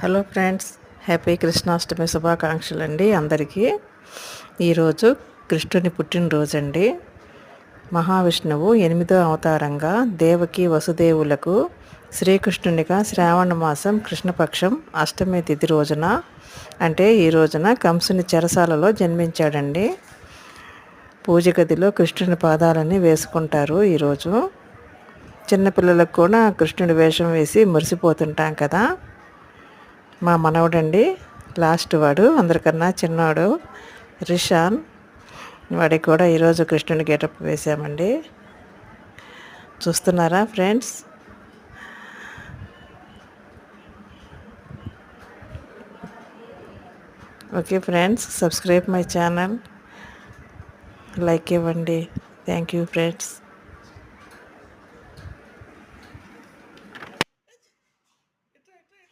Hello friends, happy Krishnashtami శుభాకాంక్షలు అండి అందరికీ. ఈరోజు కృష్ణుని పుట్టినరోజు అండి. మహావిష్ణువు 8వ అవతారంగా దేవకి వసుదేవులకు శ్రీకృష్ణునిగా శ్రావణ మాసం కృష్ణపక్షం అష్టమి తిథి రోజున, అంటే ఈ రోజున కంసుని చెరసాలలో జన్మించాడండి. పూజ గదిలో కృష్ణుని పాదాలని వేసుకుంటారు ఈరోజు. చిన్నపిల్లలకు కూడా కృష్ణుడి వేషం వేసి మురిసిపోతుంటాం కదా. మా మనవడండి, లాస్ట్ వాడు, అందరికన్నా చిన్నవాడు రిషాన్. వాడికి కూడా ఈరోజు కృష్ణుని గెటప్ వేసామండి. చూస్తున్నారా friends? Okay friends, subscribe my channel, like ఇవ్వండి. Thank you friends.